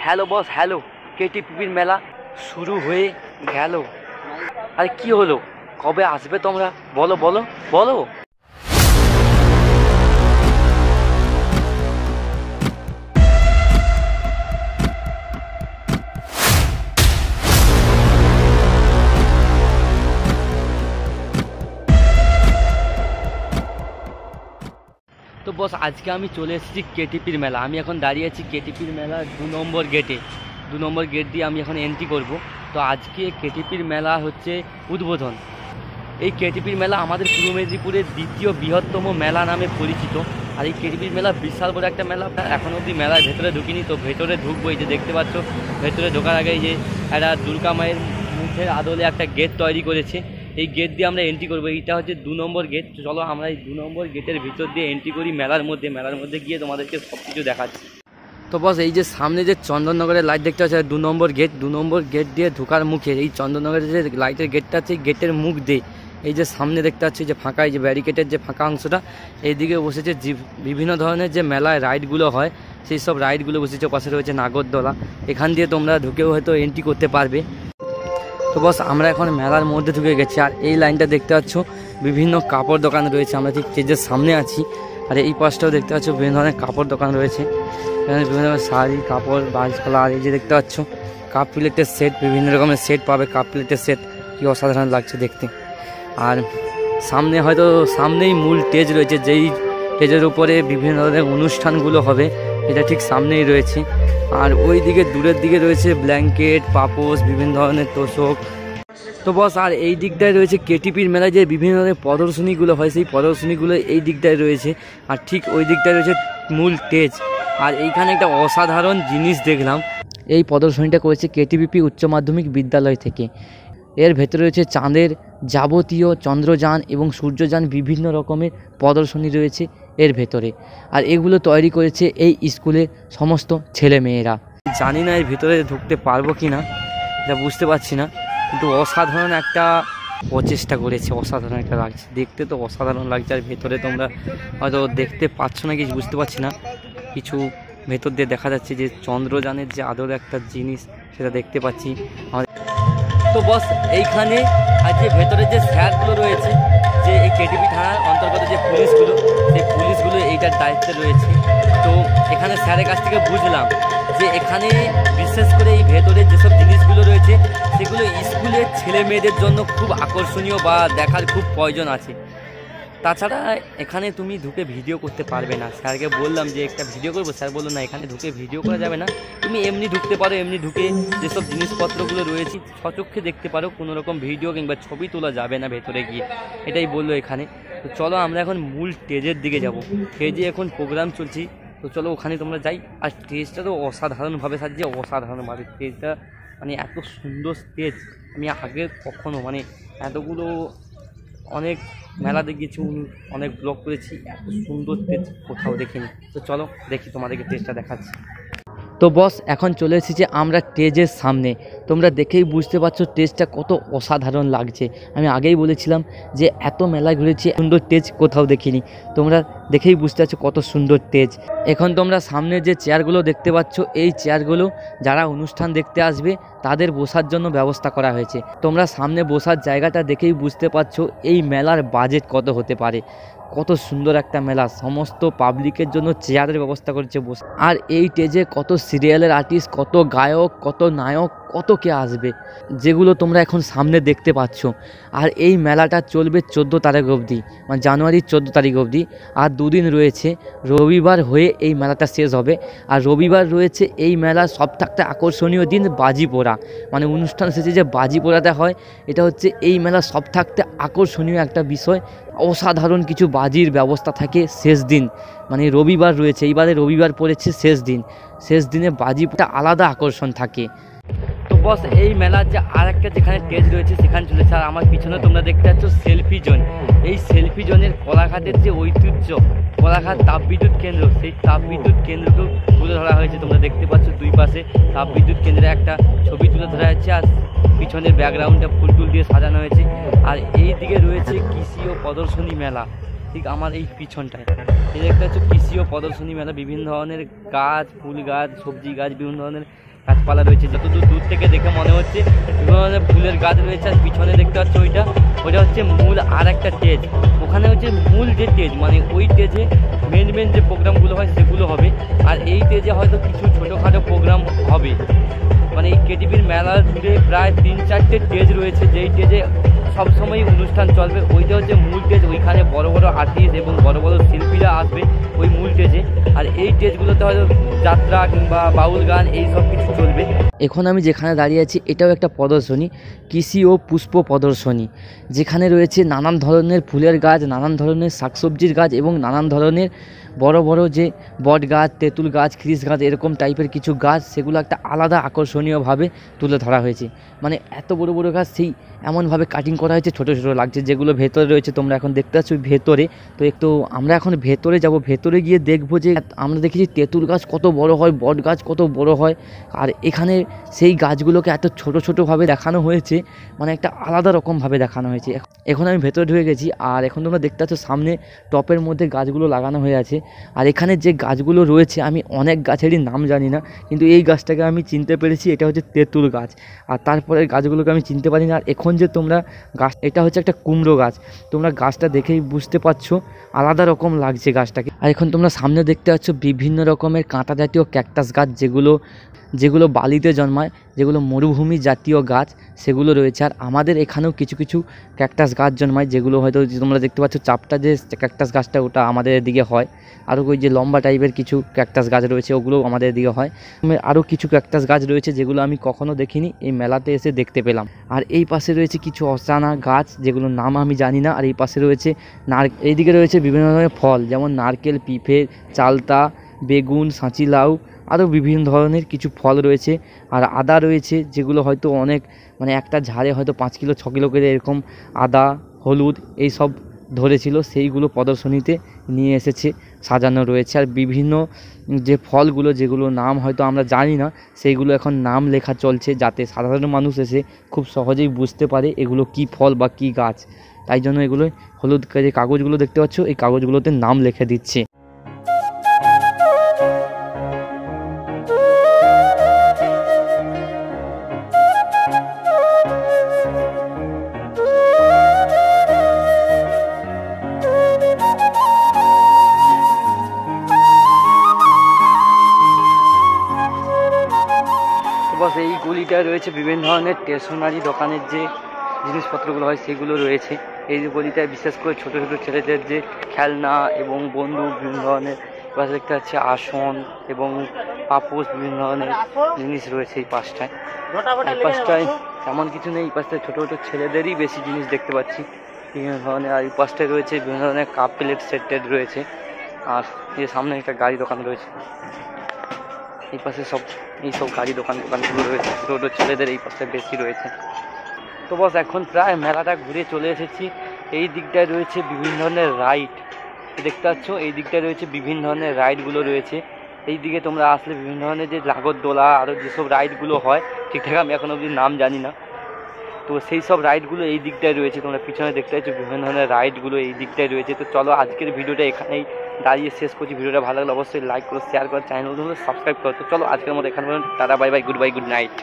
Hello boss, hello. কেটিপির মেলা শুরু হয়ে গেল। আরে কি হলো, কবে আসবে তোমরা? বলো বলো বলো। তো বস, আজকে আমি চলে এসেছি কেটিপির মেলা। আমি এখন দাঁড়িয়ে আছি কেটিপির মেলা 2 নম্বর গেটে। 2 নম্বর গেট দিয়ে আমি এখন এন্ট্রি করব। তো আজকে কেটিপির মেলা হচ্ছে উদ্বোধন। এই কেটিপির মেলা আমাদের পূর্ব মেদিনীপুরের দ্বিতীয় বৃহত্তম মেলা নামে পরিচিত। আর এই কেটিপির মেলা বিশাল বড় একটা মেলা। এখন অবধি মেলার ভেতরে ঢুকিনি, তো ভেতরে ঢুকবো। এই যে দেখতে পাচ্ছ, ভেতরে ঢোকার আগে এই যে একটা দুর্গা মায়ের মুখের আদলে একটা গেট তৈরি করেছে। এই গেট দিয়ে আমরা এন্ট্রি করবো। এইটা হচ্ছে 2 নম্বর গেট। চলো আমরা এই 2 নম্বর গেটের ভিতর দিয়ে এন্ট্রি করি মেলার মধ্যে গিয়ে তোমাদেরকে সব কিছু দেখাচ্ছি। তো বস, এই যে সামনে যে চন্দননগরের লাইট দেখতে পাচ্ছি 2 নম্বর গেট। 2 নম্বর গেট দিয়ে ঢোকার মুখে এই চন্দননগরের যে লাইটের গেটটা আছে, গেটের মুখ দিয়ে এই যে সামনে দেখতে পাচ্ছি যে ফাঁকা, এই যে ব্যারিকেডের যে ফাঁকা অংশটা, এইদিকে বসেছে বিভিন্ন ধরনের যে মেলায় রাইডগুলো হয়, সেই সব রাইডগুলো বসেছে। পাশে রয়েছে নাগরদোলা। এখান দিয়ে তোমরা ঢুকেও হয়তো এন্ট্রি করতে পারবে। তো বস, আমরা এখন মেলার মধ্যে ঢুকে গেছি। আর এই লাইনটা দেখতে পাচ্ছ বিভিন্ন কাপড় দোকান রয়েছে। আমরা ঠিক স্টেজের সামনে আছি। আর এই পাশটাও দেখতে পাচ্ছ বিভিন্ন ধরনের কাপড় দোকান রয়েছে। এখানে বিভিন্ন ধরনের শাড়ি, কাপড়, বাজপালা। আর এই যে দেখতে পাচ্ছ কাপ প্লেটের সেট, বিভিন্ন রকমের সেট পাবে। কাপ প্লেটের সেট কি অসাধারণ লাগছে দেখতে। আর সামনে হয়তো সামনেই মূল স্টেজ রয়েছে, যেই স্টেজের উপরে বিভিন্ন ধরনের অনুষ্ঠানগুলো হবে, এটা ঠিক সামনেই রয়েছে। আর ওই দিকে দূরের দিকে রয়েছে ব্ল্যাঙ্কেট, পাপোশ, বিভিন্ন ধরনের তোষক। তো বস, আর এই দিকটায় রয়েছে কেটিপির মেলায় যে বিভিন্ন ধরনের প্রদর্শনীগুলো হয়, সেই প্রদর্শনীগুলো এই দিকটায় রয়েছে। আর ঠিক ওই দিকটায় রয়েছে মূল স্টেজ। আর এইখানে একটা অসাধারণ জিনিস দেখলাম। এই প্রদর্শনীটা করেছে কেটিপিপি উচ্চ মাধ্যমিক বিদ্যালয় থেকে। এর ভেতরে রয়েছে চাঁদের যাবতীয় চন্দ্রযান এবং সূর্যযান, বিভিন্ন রকমের প্রদর্শনী রয়েছে এর ভেতরে। আর এগুলো তৈরি করেছে এই স্কুলের সমস্ত ছেলে মেয়েরা। জানি না এর ভিতরে ঢুকতে পারবো কি না, এটা বুঝতে পারছি না, কিন্তু অসাধারণ একটা প্রচেষ্টা করেছে। অসাধারণ একটা লাগছে দেখতে, তো অসাধারণ লাগছে। আর ভেতরে তোমরা হয়তো দেখতে পাচ্ছ না, কিছু বুঝতে পারছি না। কিছু ভেতর দিয়ে দেখা যাচ্ছে যে চন্দ্রযানের যে আদর একটা জিনিস, সেটা দেখতে পাচ্ছি। তো বস, এইখানে আর যে ভেতরে যে স্যারগুলো রয়েছে, যে এই কেটিপি থানার অন্তর্গত যে পুলিশগুলো, সেই পুলিশগুলো এইটার দায়িত্বে রয়েছে। তো এখানে স্যারের কাছ থেকে বুঝলাম যে এখানে বিশেষ করে এই ভেতরে যেসব জিনিসগুলো রয়েছে, সেগুলো স্কুলের ছেলে মেয়েদের জন্য খুব আকর্ষণীয় বা দেখার খুব প্রয়োজন আছে। তাছাড়া এখানে তুমি ঢুকে ভিডিও করতে পারবে না। স্যারকে বললাম যে একটা ভিডিও করবো, স্যার বললো না, এখানে ঢুকে ভিডিও করা যাবে না, তুমি এমনি ঢুকতে পারো। এমনি ঢুকে যেসব জিনিসপত্রগুলো রয়েছে সচক্ষে দেখতে পারো, কোনো রকম ভিডিও কিংবা ছবি তোলা যাবে না ভেতরে গিয়ে, এটাই বললো এখানে। তো চলো আমরা এখন মূল স্টেজের দিকে যাব। স্টেজে এখন প্রোগ্রাম চলছি, তো চলো ওখানে তোমরা যাই। আর স্টেজটা তো অসাধারণভাবে সাজিয়েছে, অসাধারণভাবে স্টেজটা, মানে এত সুন্দর স্টেজ আমি আগে কখনো, মানে এতগুলো অনেক মেলাতে গেছি, অনেক ব্লগ করেছি, এত সুন্দর স্টেজ কোথাও দেখিনি। তো চলো দেখি, তোমাদেরকে স্টেজটা দেখাচ্ছি। তো বস, এখন চলে এসেছি আমরা স্টেজের সামনে। তোমরা দেখেই বুঝতে পারছো স্টেজটা কত অসাধারণ লাগছে। আমি আগেই বলেছিলাম যে এত মেলায় ঘুরেছি, সুন্দর স্টেজ কোথাও দেখিনি। তোমরা দেখেই বুঝতে পারছো কত সুন্দর স্টেজ। এখন তোমরা সামনে যে চেয়ারগুলো দেখতে পাচ্ছ, এই চেয়ারগুলো যারা অনুষ্ঠান দেখতে আসবে তাদের বসার জন্য ব্যবস্থা করা হয়েছে। তোমরা সামনে বসার জায়গাটা দেখেই বুঝতে পারছো এই মেলার বাজেট কত হতে পারে। কত সুন্দর একটা মেলা, সমস্ত পাবলিকের জন্য চেয়ারের ব্যবস্থা করেছে বসে। আর এই স্টেজে কত সিরিয়ালের আর্টিস্ট, কত গায়ক, কত নায়ক, কত কে আসবে, যেগুলো তোমরা এখন সামনে দেখতে পাচ্ছ। আর এই মেলাটা চলবে 14 তারিখ অবধি, মানে জানুয়ারির 14 তারিখ অবধি। আর 2 দিন রয়েছে, রবিবার হয়ে এই মেলাটা শেষ হবে। আর রবিবার রয়েছে এই মেলার সবথেকে আকর্ষণীয় দিন বাজি পোড়া, মানে অনুষ্ঠান শেষে যে বাজি পোড়াটা হয়, এটা হচ্ছে এই মেলার সবথেকে আকর্ষণীয় একটা বিষয়। অসাধারণ কিছু বাজির ব্যবস্থা থাকে শেষ দিন, মানে রবিবার রয়েছে, এইবারে রবিবার পড়েছে শেষ দিন। শেষ দিনে বাজিটা আলাদা আকর্ষণ থাকে। তো বস, এই মেলার যে আর একটা যেখানে স্টেজ রয়েছে সেখানে চলেছে। আর আমার পিছনে তোমরা দেখতে পাচ্ছ সেলফি জোন। এই সেলফি জোনের কোলাঘাটের যে ঐতিহ্য, কোলাঘাট তাপবিদ্যুৎ কেন্দ্র, সেই তাপবিদ্যুৎ কেন্দ্রকেও তুলে ধরা হয়েছে। তোমরা দেখতে পাচ্ছ দুই পাশে তাপবিদ্যুৎ কেন্দ্রে একটা ছবি তুলে ধরা হয়েছে। আর পিছনের ব্যাকগ্রাউন্ডটা ফুল টুল দিয়ে সাজানো হয়েছে। আর এই দিকে রয়েছে কৃষি ও প্রদর্শনী মেলা, ঠিক আমার এই পিছনটায়। এই দেখতে হচ্ছে কৃষি ও প্রদর্শনী মেলা, বিভিন্ন ধরনের গাছ, ফুল গাছ, সবজি গাছ, বিভিন্ন ধরনের গাছপালা রয়েছে, যতদূর দূর থেকে দেখে মনে হচ্ছে বিভিন্ন ধরনের ফুলের গাছ রয়েছে। আর পিছনে দেখতে পাচ্ছ ওইটা হচ্ছে মূল আর একটা স্টেজ। ওখানে হচ্ছে মূল যে স্টেজ, মানে ওই স্টেজে মেন যে প্রোগ্রামগুলো হয় সেগুলো হবে। আর এই স্টেজে হয়তো কিছু ছোটোখাটো প্রোগ্রাম হবে। মানে এই কেটিপির মেলা জুড়ে প্রায় 3-4টে স্টেজ রয়েছে, যেই স্টেজে সবসময় অনুষ্ঠান চলবে। ওইটা হচ্ছে মূল স্টেজ, ওইখানে বড় বড় আর্টিস্ট এবং বড় বড় শিল্পীরা আসবে ওই মূল স্টেজে। আর এই স্টেজগুলোতে হয়তো যাত্রা কিংবা বাউল গান এই সব কিছু চলবে। এখন আমি যেখানে দাঁড়িয়ে আছি এটাও একটা প্রদর্শনী, কৃষি ও পুষ্প প্রদর্শনী, যেখানে রয়েছে নানান ধরনের ফুলের গাছ, নানান ধরনের শাকসবজির গাছ এবং নানান ধরনের বড় বড় যে বট গাছ, তেঁতুল গাছ, খ্রিস গাছ এরকম টাইপের কিছু গাছ, সেগুলো একটা আলাদা আকর্ষণীয়ভাবে তুলে ধরা হয়েছে। মানে এত বড় বড় গাছ সেই এমনভাবে কাটিং করা হয়েছে, ছোটো ছোটো লাগছে, যেগুলো ভেতরে রয়েছে তোমরা এখন দেখতে পাচ্ছ ভেতরে। তো একটু আমরা এখন ভেতরে যাব, ভেতরে গিয়ে দেখবো যে আমরা দেখেছি তেঁতুল গাছ কত বড় হয়, বট গাছ কত বড় হয়। আর এখানে সেই গাছগুলোকে এত ছোটো ছোটোভাবে দেখানো হয়েছে, মানে একটা আলাদা রকমভাবে দেখানো হয়েছে। এখন আমি ভেতরে ঢুকে গেছি, আর এখন তোমরা দেখতে পাচ্ছ সামনে টপের মধ্যে গাছগুলো লাগানো হয়ে আছে। আর এখানে যে গাছগুলো রয়েছে আমি অনেক গাছেরই নাম জানি না, কিন্তু এই গাছটাকে আমি চিনতে পেরেছি, এটা হচ্ছে তেঁতুল গাছ। আর তারপরে গাছগুলোকে আমি চিনতে পারি না। আর এখন যে তোমরা গাছ, এটা হচ্ছে একটা কুমড়ো গাছ, তোমরা গাছটা দেখেই বুঝতে পারছো আলাদা রকম লাগছে গাছটাকে। আর এখন তোমরা সামনে দেখতে পাচ্ছ বিভিন্ন রকমের কাঁটা জাতীয় ক্যাকটাস গাছ, যেগুলো বালিতে জন্মায়, যেগুলো মরুভূমি জাতীয় গাছ সেগুলো রয়েছে। আর আমাদের এখানেও কিছু কিছু ক্যাকটাস গাছ জন্মায়, যেগুলো হয়তো তোমরা দেখতে পাচ্ছ চাপটা যে ক্যাকটাস গাছটা, ওটা আমাদের এদিকে হয়। আরও ওই যে লম্বা টাইপের কিছু ক্যাকটাস গাছ রয়েছে, ওগুলোও আমাদের এদিকে হয়। আরও কিছু ক্যাকটাস গাছ রয়েছে যেগুলো আমি কখনো দেখিনি, এই মেলাতে এসে দেখতে পেলাম। আর এই পাশে রয়েছে কিছু অজানা গাছ, যেগুলোর নাম আমি জানি না। আর এই পাশে রয়েছে এইদিকে রয়েছে বিভিন্ন ধরনের ফল, যেমন নারকেল, পিঁপে, চালতা, বেগুন, সাঁচি লাউ, আরও বিভিন্ন ধরনের কিছু ফল রয়েছে। আর আদা রয়েছে, যেগুলো হয়তো অনেক, মানে একটা ঝাড়ে হয়তো 5 কিলো 6 কিলো করে এরকম আদা, হলুদ এই সব ধরেছিল, সেইগুলো প্রদর্শনীতে নিয়ে এসেছে, সাজানো রয়েছে। আর বিভিন্ন যে ফলগুলো, যেগুলো নাম হয়তো আমরা জানি না, সেইগুলো এখন নাম লেখা চলছে, যাতে সাধারণ মানুষ এসে খুব সহজেই বুঝতে পারে এগুলো কী ফল বা কী গাছ। তাই জন্য এগুলো হলুদ যে কাগজগুলো দেখতে পাচ্ছ, এই কাগজগুলোতে নাম লিখে দিচ্ছে। বস এই গলিটায় রয়েছে বিভিন্ন ধরনের স্টেশনারি দোকানের যে জিনিসপত্রগুলো হয় সেগুলো রয়েছে। এই যে গলিটায় বিশেষ করে ছোটো ছোটো ছেলেদের যে খেলনা এবং বন্দুক, বিভিন্ন ধরনের পাশে দেখতে পাচ্ছি আসন এবং পাপোশ, বিভিন্ন ধরনের জিনিস রয়েছে এই পাশটায়। এই পাশটায় তেমন কিছু নেই, এই পাশটায় ছোটো ছোটো ছেলেদেরই বেশি জিনিস দেখতে পাচ্ছি বিভিন্ন ধরনের। আর এই পাশটায় রয়েছে বিভিন্ন ধরনের কাপ প্লেট সেটেড রয়েছে। আর এই সামনে একটা গাড়ি দোকান রয়েছে, এই পাশে এইসব গাড়ি দোকানগুলো রয়েছে, ছোটো ছেলেদের এই পাশে বেশি রয়েছে। তো বস এখন প্রায় মেলাটা ঘুরে চলে এসেছি। এই দিকটায় রয়েছে বিভিন্ন ধরনের রাইড, দেখতে পাচ্ছ এই দিকটায় রয়েছে বিভিন্ন ধরনের রাইডগুলো রয়েছে। এই দিকে তোমরা আসলে বিভিন্ন ধরনের যে নাগরদোলা আরও যেসব রাইডগুলো হয়, ঠিকঠাক আমি এখন অবধি নাম জানি না, তো সেই সব রাইডগুলো এই দিকটায় রয়েছে। তোমরা পিছনে দেখতে পাচ্ছ বিভিন্ন ধরনের রাইডগুলো এই দিকটায় রয়েছে। তো চলো আজকের ভিডিওটা এখানেই দাঁড়িয়ে শেষ করছি। ভিডিওটা ভালো লাগলে অবশ্যই লাইক করো, শেয়ার করো, চ্যানেল সাবস্ক্রাইব করো। তো চলো আজকের মতো এখানে tata, bye bye, good night.